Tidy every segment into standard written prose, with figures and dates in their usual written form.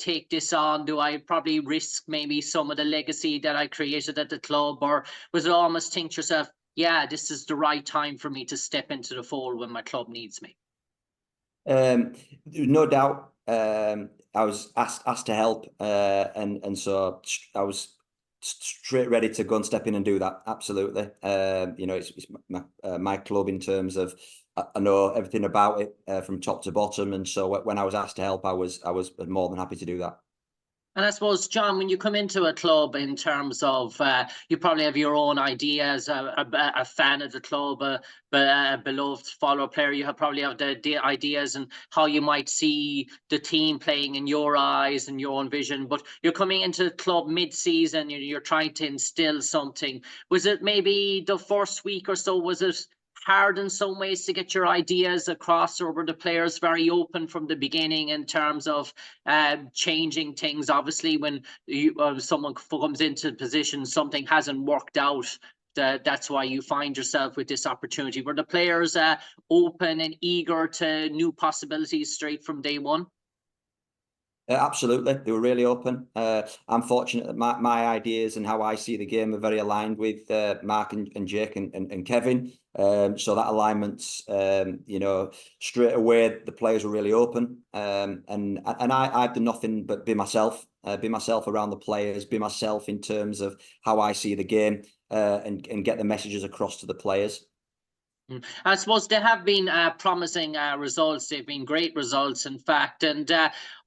take this on? Do I probably risk maybe some of the legacy that I created at the club? Or was it almost think to yourself, yeah, this is the right time for me to step into the fold when my club needs me? No doubt, I was asked to help, and so I was straight ready to go and step in and do that. Absolutely. It's my club in terms of I know everything about it from top to bottom, and so when I was asked to help, I was more than happy to do that. And I suppose, John, when you come into a club in terms of, you probably have your own ideas, a fan of the club, a beloved follower player, you probably have the ideas and how you might see the team playing in your eyes and your own vision. But you're coming into the club mid-season, you're trying to instill something. Was it maybe the first week or so, was it hard in some ways to get your ideas across, or were the players very open from the beginning in terms of changing things? Obviously, when someone comes into the position, something hasn't worked out. That's why you find yourself with this opportunity. Were the players open and eager to new possibilities straight from day one? Absolutely, they were really open. I'm fortunate that my ideas and how I see the game are very aligned with Mark and Jake and Kevin. So that alignment's, straight away the players were really open. And I've done nothing but be myself around the players, be myself in terms of how I see the game, and get the messages across to the players. I suppose there have been promising results. They've been great results, in fact. And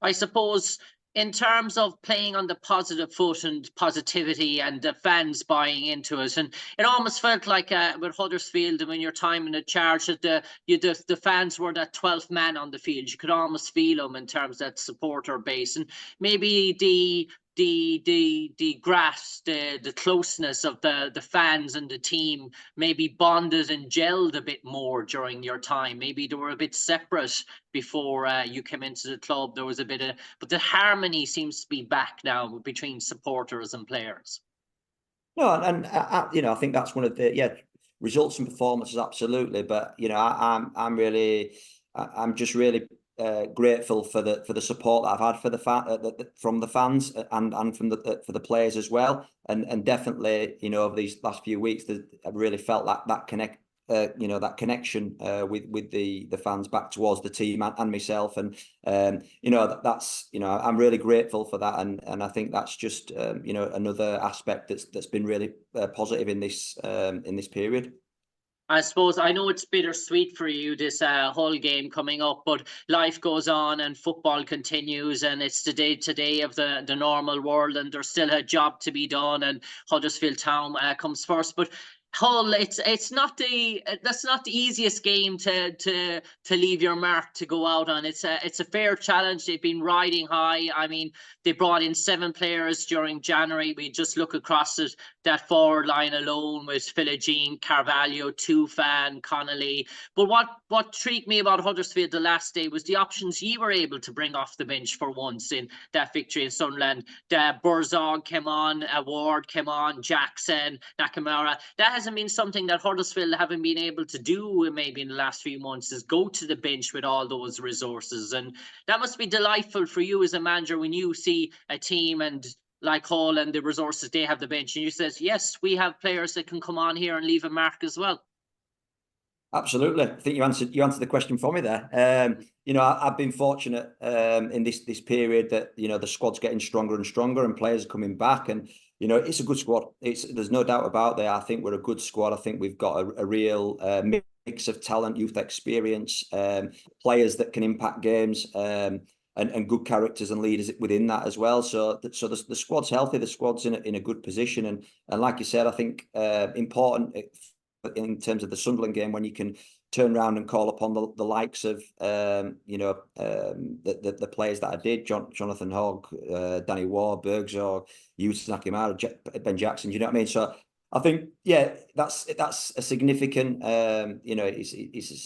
I suppose in terms of playing on the positive foot and positivity and the fans buying into it, and it almost felt like with Huddersfield and when your time in the charge that the fans were that 12th man on the field. You could almost feel them in terms of that supporter base, and maybe the grasp, the closeness of the fans and the team maybe bonded and gelled a bit more during your time. Maybe they were a bit separate before you came into the club. There was a bit of, but the harmony seems to be back now between supporters and players. No, and I think that's one of the results and performances, absolutely. But I'm just really grateful for the support that I've had for from the fans and from for the players as well. And definitely, over these last few weeks, I've really felt that connection with the fans back towards the team and myself. And that's I'm really grateful for that. And I think that's just another aspect that's been really positive in this period. I suppose I know it's bittersweet for you, this whole game coming up, but life goes on and football continues, and it's the day today of the normal world, and there's still a job to be done, and Huddersfield Town comes first. But Hull, it's not that's not the easiest game to leave your mark, to go out on. It's a fair challenge. They've been riding high. I mean, they brought in 7 players during January. We just look across it, that forward line alone with Philogene, Carvalho, Tufan, Connolly. But what intrigued me about Huddersfield the last day was the options you were able to bring off the bench for once in that victory in Sunderland. Burzog came on, Ward came on, Jackson, Nakamura. That hasn't been something that Huddersfield haven't been able to do maybe in the last few months, is go to the bench with all those resources. And that must be delightful for you as a manager when you see a team and like Hull and the resources they have the bench, and you says, yes, we have players that can come on here and leave a mark as well. Absolutely. I think you answered the question for me there. I've been fortunate in this period that the squad's getting stronger and stronger, and players are coming back, and it's a good squad. There's no doubt about that. I think we're a good squad. I think we've got a real mix of talent, youth experience, players that can impact games, and good characters and leaders within that as well. So the squad's healthy. The squad's in a good position, and like you said, I think important in terms of the Sunderland game, when you can turn around and call upon the likes of the players that I did, Jonathan Hogg, Danny Ward, Bergzorg, Yusuf Nakamura, Ben Jackson. You know what I mean? So I think, that's a significant, it's a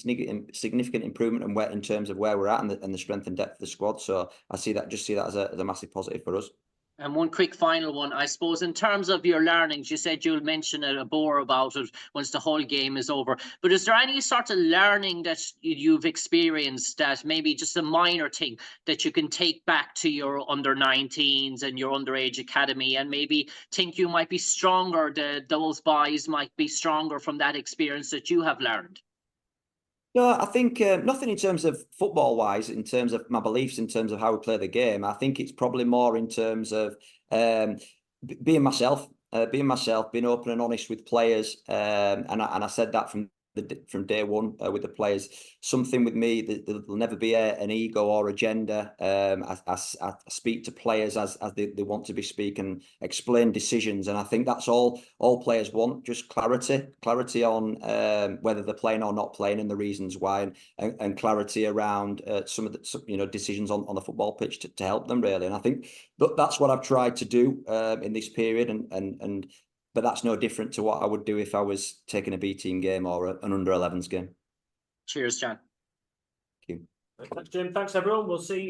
significant improvement in terms of where we're at and the strength and depth of the squad. So I see that as a massive positive for us. And one quick final one, I suppose, in terms of your learnings, you said you'll mention it a bore about it once the whole game is over. But is there any sort of learning that you've experienced, that maybe just a minor thing that you can take back to your under-19s and your underage academy, and maybe think you might be stronger, those boys might be stronger from that experience that you have learned? No, I think nothing in terms of football-wise, in terms of my beliefs, in terms of how we play the game. I think it's probably more in terms of being myself, being open and honest with players. And I said that from day one with the players. Something with me, that there'll never be an ego or agenda. I speak to players as they want to be speaking, explain decisions, and I think that's all players want, just clarity on whether they're playing or not playing and the reasons why, and clarity around some of the decisions on the football pitch to help them, really. And I think that's what I've tried to do in this period, and but that's no different to what I would do if I was taking a B team game or an under-11s game. Cheers, Jon. Thank you. Thanks, Jim. Thanks, everyone. We'll see